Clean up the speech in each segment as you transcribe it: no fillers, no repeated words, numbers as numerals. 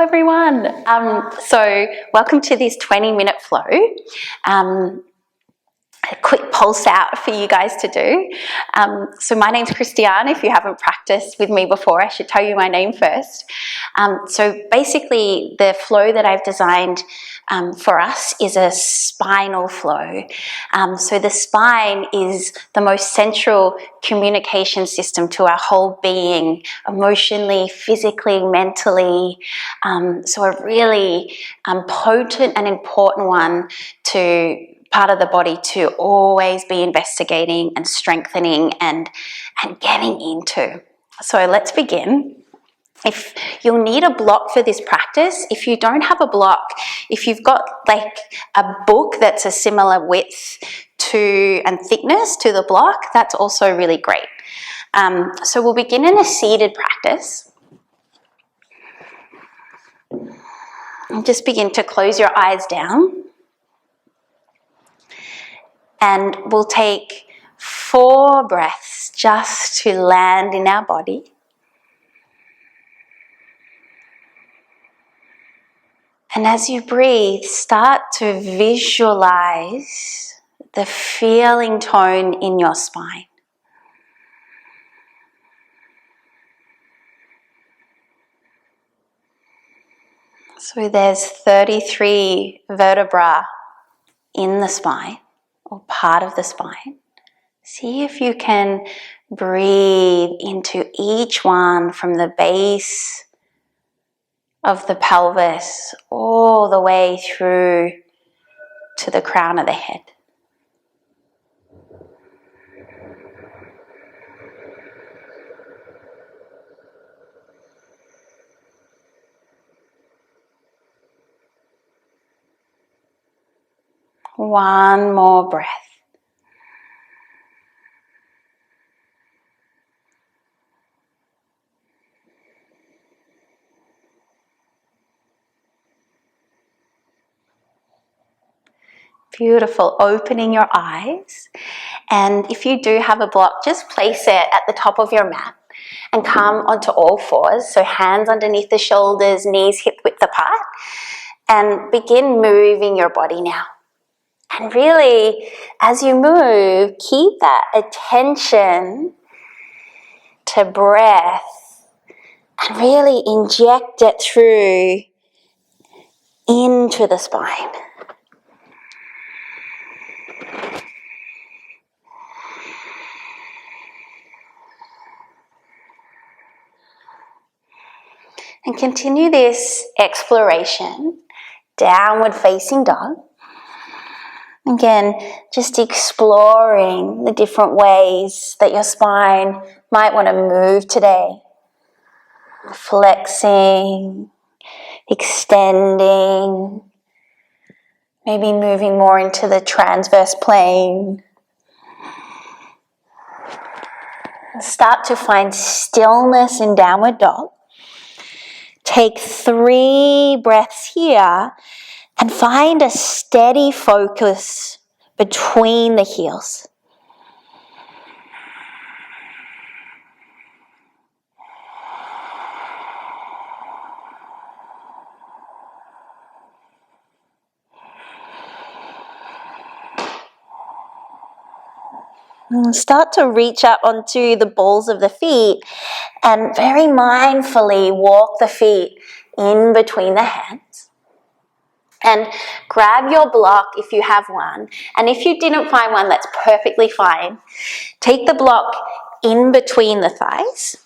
everyone. So welcome to this 20-minute flow. A quick pulse out for you guys to do. So my name's Kristiarne. If you haven't practiced with me before, I should tell you my name first. So basically the flow that I've designed for us is a spinal flow. So the spine is the most central communication system to our whole being, emotionally, physically, mentally. So a really potent and important one to part of the body to always be investigating and strengthening and getting into. So let's begin. If you'll need a block for this practice, if you don't have a block, if you've got like a book that's a similar width to and thickness to the block, that's also really great. So we'll begin in a seated practice. And just begin to close your eyes down. And we'll take 4 breaths just to land in our body. And as you breathe, start to visualize the feeling tone in your spine. So there's 33 vertebrae in the spine, or part of the spine. See if you can breathe into each one from the base of the pelvis all the way through to the crown of the head. One more breath. Beautiful. Opening your eyes. And if you do have a block, just place it at the top of your mat and come onto all fours. So hands underneath the shoulders, knees hip width apart. And begin moving your body now. And really, as you move, keep that attention to breath and really inject it through into the spine. And continue this exploration, downward facing dog. Again, just exploring the different ways that your spine might want to move today. Flexing, extending, maybe moving more into the transverse plane. Start to find stillness in downward dog. Take 3 breaths here and find a steady focus between the heels. And start to reach up onto the balls of the feet and very mindfully walk the feet in between the hands. And grab your block if you have one. And if you didn't find one, that's perfectly fine. Take the block in between the thighs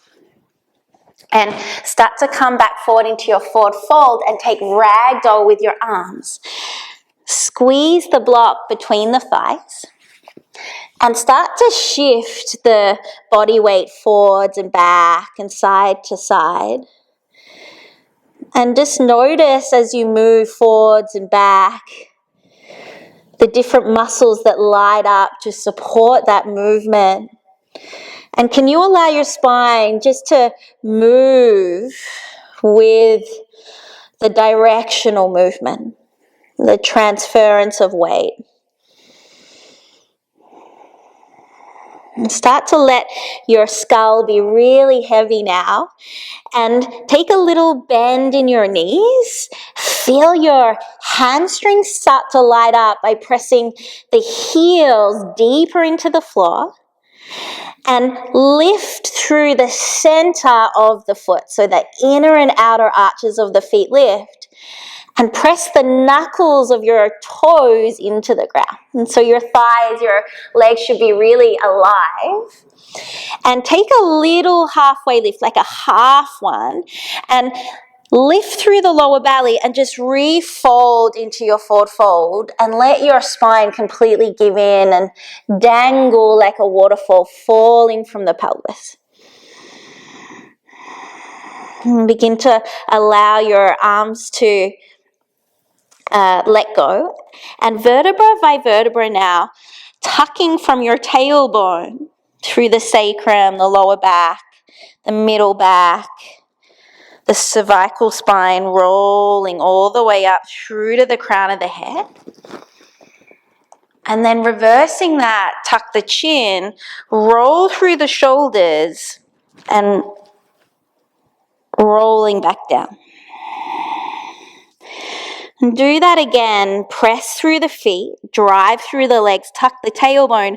and start to come back forward into your forward fold and take ragdoll with your arms. Squeeze the block between the thighs and start to shift the body weight forwards and back and side to side. And just notice as you move forwards and back, the different muscles that light up to support that movement. And can you allow your spine just to move with the directional movement, the transference of weight? And start to let your skull be really heavy now. And take a little bend in your knees. Feel your hamstrings start to light up by pressing the heels deeper into the floor. And lift through the center of the foot. So the inner and outer arches of the feet lift. And press the knuckles of your toes into the ground. And so your thighs, your legs should be really alive. And take a little halfway lift, like a half one, and lift through the lower belly and just refold into your forward fold and let your spine completely give in and dangle like a waterfall falling from the pelvis. And begin to allow your arms to let go. And vertebra by vertebra now, tucking from your tailbone through the sacrum, the lower back, the middle back, the cervical spine, rolling all the way up through to the crown of the head. And then reversing that, tuck the chin, roll through the shoulders, and rolling back down. And do that again. Press through the feet, drive through the legs, tuck the tailbone,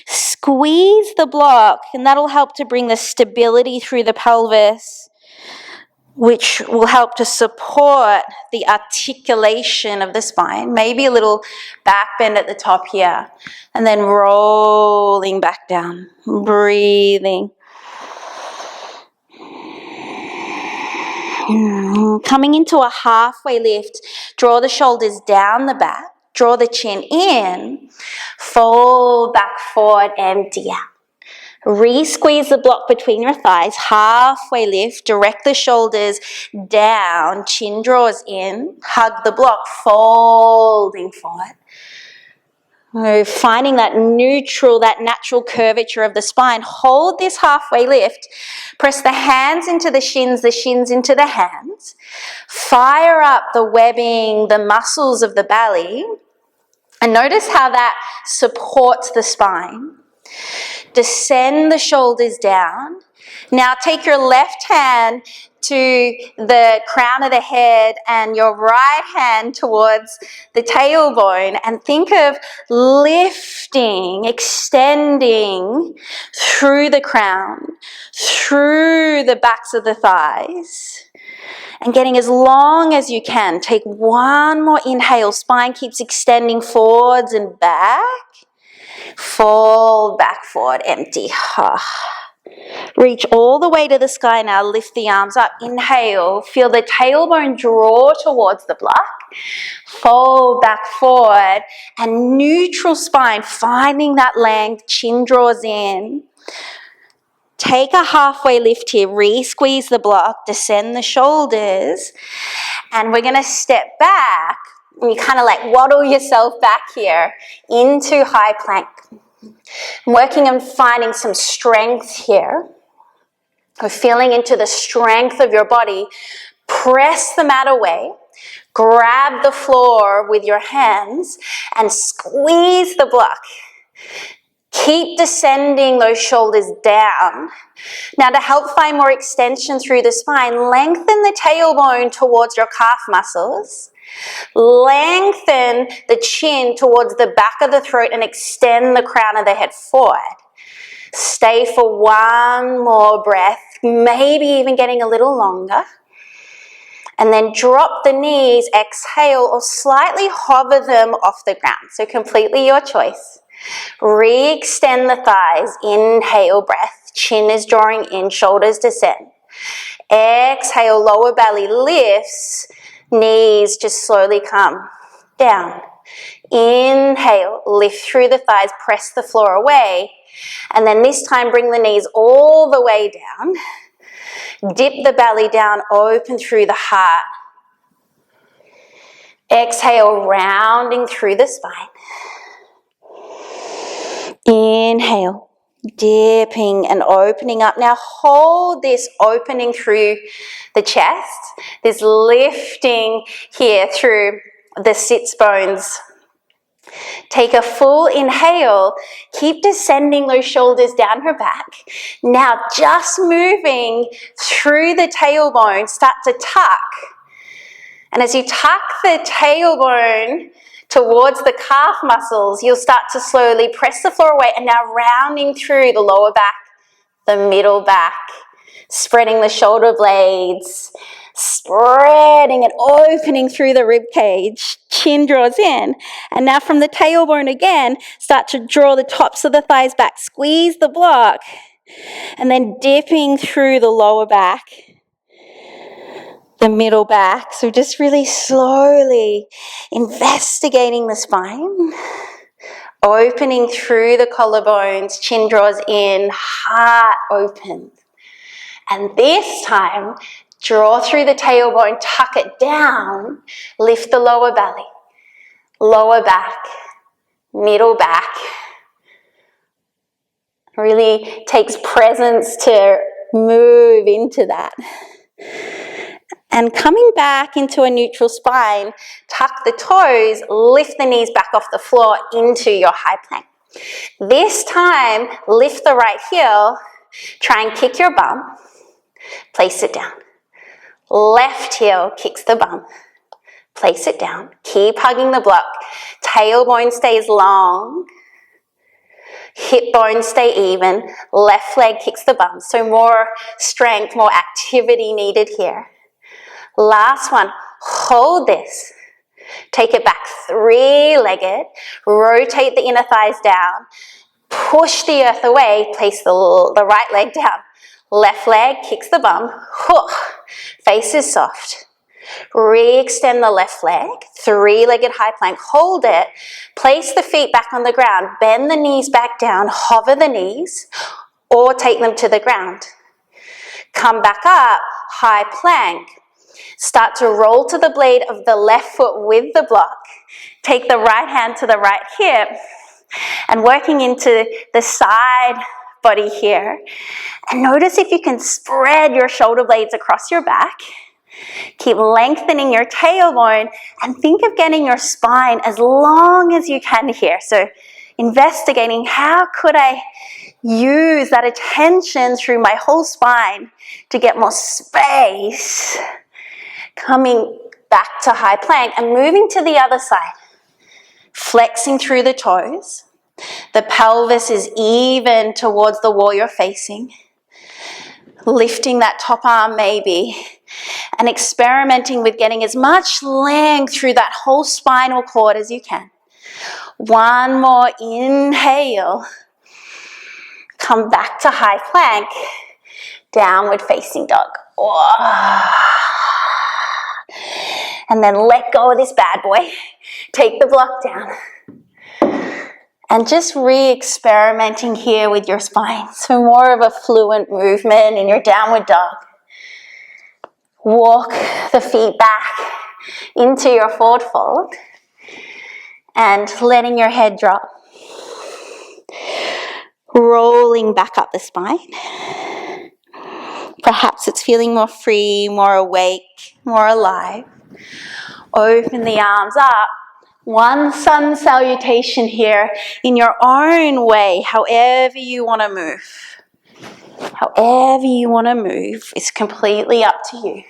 squeeze the block, and that'll help to bring the stability through the pelvis, which will help to support the articulation of the spine. Maybe a little back bend at the top here, and then rolling back down, breathing. Coming into a halfway lift, draw the shoulders down the back, draw the chin in, fold back forward, empty out. Re-squeeze the block between your thighs, halfway lift, direct the shoulders down, chin draws in, hug the block, folding forward. Finding that neutral, that natural curvature of the spine. Hold this halfway lift. Press the hands into the shins into the hands. Fire up the webbing, the muscles of the belly. And notice how that supports the spine. Descend the shoulders down. Now take your left hand to the crown of the head and your right hand towards the tailbone, and think of lifting, extending through the crown, through the backs of the thighs, and getting as long as you can. Take one more inhale. Spine keeps extending forwards and back. Fold back forward, empty. Reach all the way to the sky now. Lift the arms up. Inhale. Feel the tailbone draw towards the block. Fold back forward. And neutral spine, finding that length. Chin draws in. Take a halfway lift here. Re-squeeze the block. Descend the shoulders. And we're going to step back. And you kind of like waddle yourself back here into high plank. I'm working on finding some strength here. We're feeling into the strength of your body. Press the mat away. Grab the floor with your hands and squeeze the block. Keep descending those shoulders down. Now, to help find more extension through the spine, lengthen the tailbone towards your calf muscles. Lengthen the chin towards the back of the throat and extend the crown of the head forward. Stay for one more breath, maybe even getting a little longer. And then drop the knees, exhale, or slightly hover them off the ground. So completely your choice. Re-extend the thighs, inhale breath, chin is drawing in, shoulders descend. Exhale, lower belly lifts, knees just slowly come down. Inhale, lift through the thighs, press the floor away. And then this time bring the knees all the way down. Dip the belly down, open through the heart. Exhale, rounding through the spine. Inhale, dipping and opening up. Now hold this opening through the chest, this lifting here through the sits bones Take a full inhale. Keep descending those shoulders down her back. Now just moving through the tailbone, start to tuck. And as you tuck the tailbone towards the calf muscles, you'll start to slowly press the floor away and now rounding through the lower back, the middle back, spreading the shoulder blades, spreading and opening through the rib cage. Chin draws in. And now from the tailbone again, start to draw the tops of the thighs back. Squeeze the block. And then dipping through the lower back, the middle back. So just really slowly investigating the spine. Opening through the collarbones, chin draws in, heart opens. And this time, draw through the tailbone, tuck it down, lift the lower belly, lower back, middle back. Really takes presence to move into that. And coming back into a neutral spine, tuck the toes, lift the knees back off the floor into your high plank. This time, lift the right heel, try and kick your bum, place it down. Left heel kicks the bum, place it down. Keep hugging the block. Tailbone stays long. Hip bones stay even. Left leg kicks the bum. So more strength, more activity needed here. Last one, hold this. Take it back three-legged. Rotate the inner thighs down. Push the earth away. Place the right leg down. Left leg kicks the bum. Face is soft. Re-extend the left leg. Three-legged high plank. Hold it. Place the feet back on the ground. Bend the knees back down. Hover the knees or take them to the ground. Come back up. High plank. Start to roll to the blade of the left foot with the block. Take the right hand to the right hip and working into the side body here. And notice if you can spread your shoulder blades across your back. Keep lengthening your tailbone and think of getting your spine as long as you can here. So investigating how could I use that attention through my whole spine to get more space. Coming back to high plank and moving to the other side. Flexing through the toes. The pelvis is even towards the wall you're facing. Lifting that top arm maybe. And experimenting with getting as much length through that whole spinal cord as you can. One more inhale. Come back to high plank. Downward facing dog. And then let go of this bad boy. Take the block down. And just re-experimenting here with your spine. So more of a fluent movement in your downward dog. Walk the feet back into your forward fold. And letting your head drop. Rolling back up the spine. Perhaps it's feeling more free, more awake, more alive. Open the arms up. One sun salutation here in your own way, however you want to move. However you want to move, it's completely up to you.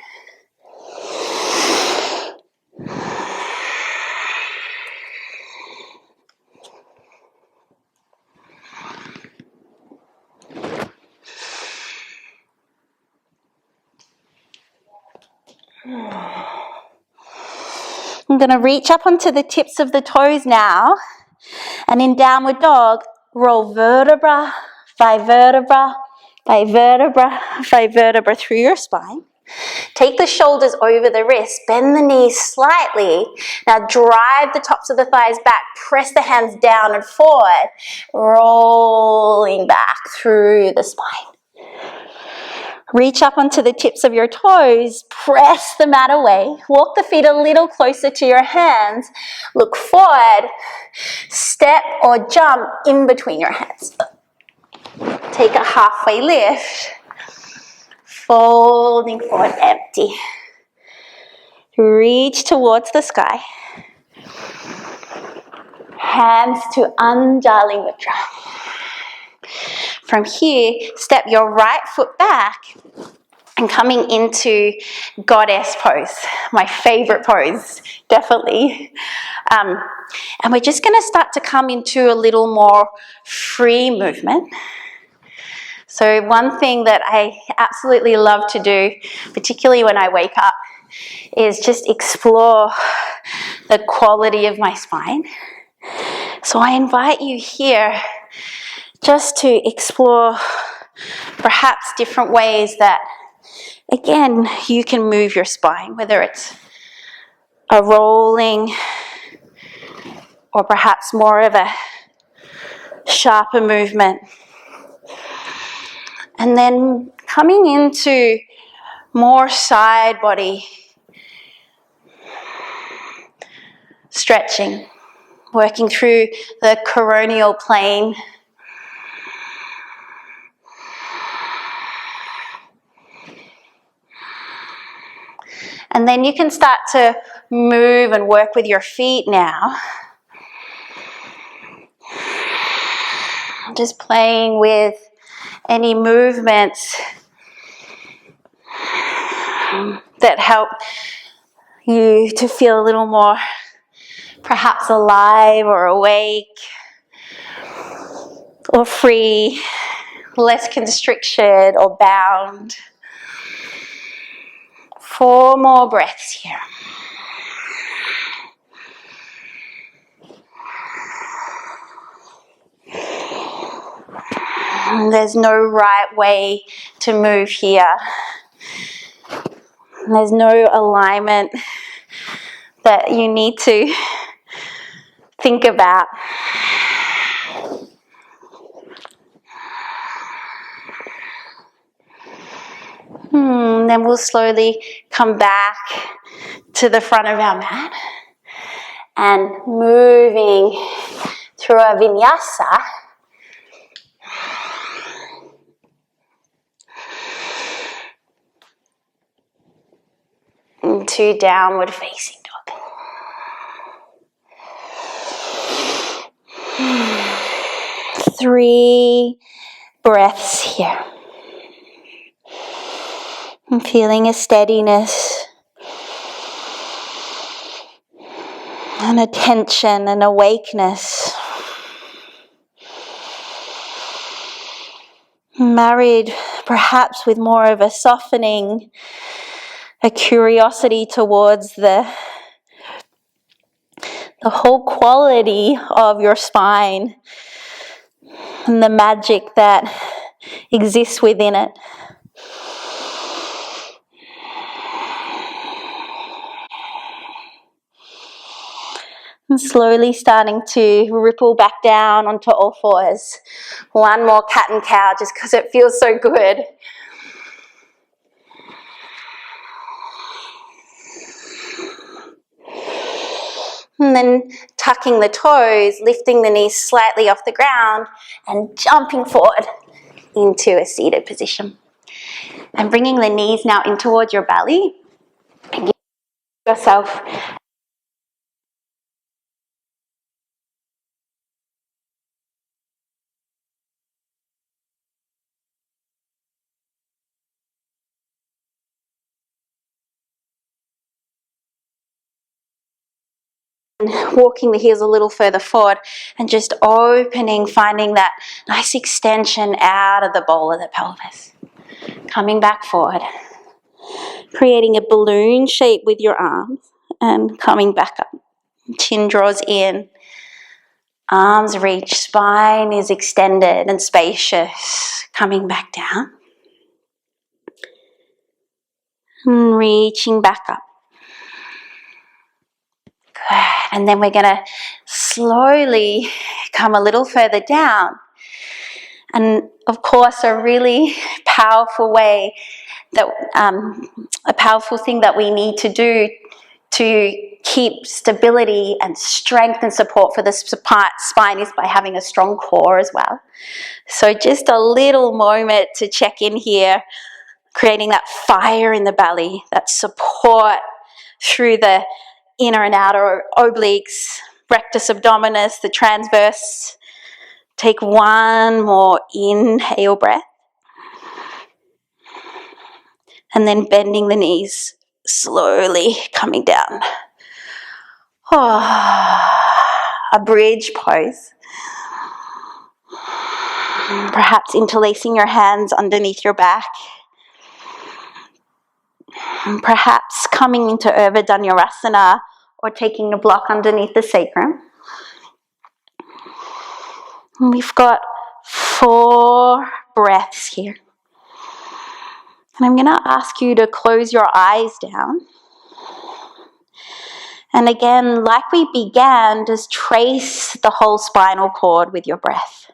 I'm going to reach up onto the tips of the toes now. And in downward dog, roll vertebra by vertebra by vertebra by vertebra through your spine. Take the shoulders over the wrists, bend the knees slightly. Now drive the tops of the thighs back, press the hands down and forward, rolling back through the spine. Reach up onto the tips of your toes, press the mat away, walk the feet a little closer to your hands, look forward, step or jump in between your hands. Take a halfway lift, folding forward, empty. Reach towards the sky. hands to Anjali Mudra. From here, step your right foot back and coming into goddess pose, my favorite pose, definitely. And we're just going to start to come into a little more free movement. So one thing that I absolutely love to do, particularly when I wake up, is just explore the quality of my spine. So I invite you here just to explore perhaps different ways that, again, you can move your spine, whether it's a rolling or perhaps more of a sharper movement. And then coming into more side body stretching, working through the coronial plane. And then you can start to move and work with your feet now. Just playing with any movements that help you to feel a little more perhaps alive or awake or free, less constriction or bound. 4 more breaths here. There's no right way to move here. There's no alignment that you need to think about. Then we'll slowly come back to the front of our mat and moving through a Vinyasa. Into downward facing dog. Three breaths here. I'm feeling a steadiness and a tension and awakeness. Married perhaps with more of a softening, a curiosity towards the whole quality of your spine and the magic that exists within it. And slowly starting to ripple back down onto all fours. One more cat and cow just because it feels so good. And then tucking the toes, lifting the knees slightly off the ground and jumping forward into a seated position. And bringing the knees now in towards your belly. And give yourself walking the heels a little further forward and just opening, finding that nice extension out of the bowl of the pelvis. Coming back forward. Creating a balloon shape with your arms and coming back up. Chin draws in. Arms reach. Spine is extended and spacious. Coming back down. And reaching back up. Good. And then we're going to slowly come a little further down. And of course, a really powerful way that a powerful thing that we need to do to keep stability and strength and support for the spine is by having a strong core as well. So just a little moment to check in here, creating that fire in the belly, that support through the inner and outer obliques, rectus abdominis, the transverse. Take one more inhale breath. And then bending the knees, slowly coming down. A bridge pose. Perhaps interlacing your hands underneath your back. Perhaps coming into Urdhva Dhanurasana or taking a block underneath the sacrum. And we've got 4 breaths here. And I'm going to ask you to close your eyes down. And again, like we began, just trace the whole spinal cord with your breath.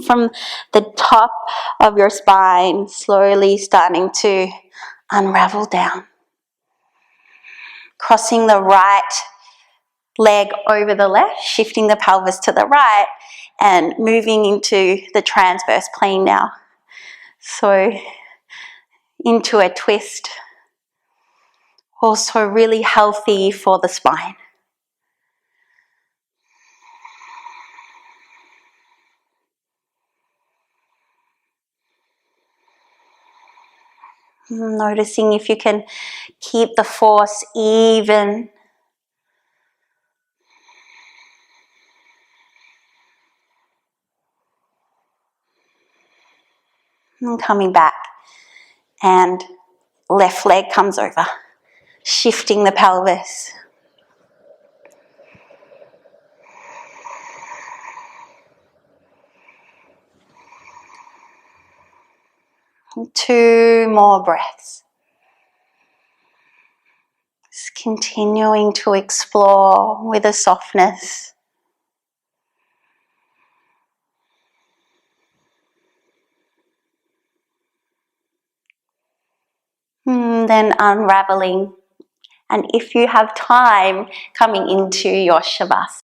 From the top of your spine, slowly starting to unravel down. Crossing the right leg over the left, shifting the pelvis to the right, and moving into the transverse plane now. So, into a twist. Also really healthy for the spine. Noticing if you can keep the force even. And coming back. And left leg comes over. Shifting the pelvis. And 2 more breaths. Just continuing to explore with a softness. Then unraveling. And if you have time, coming into your Shavasana.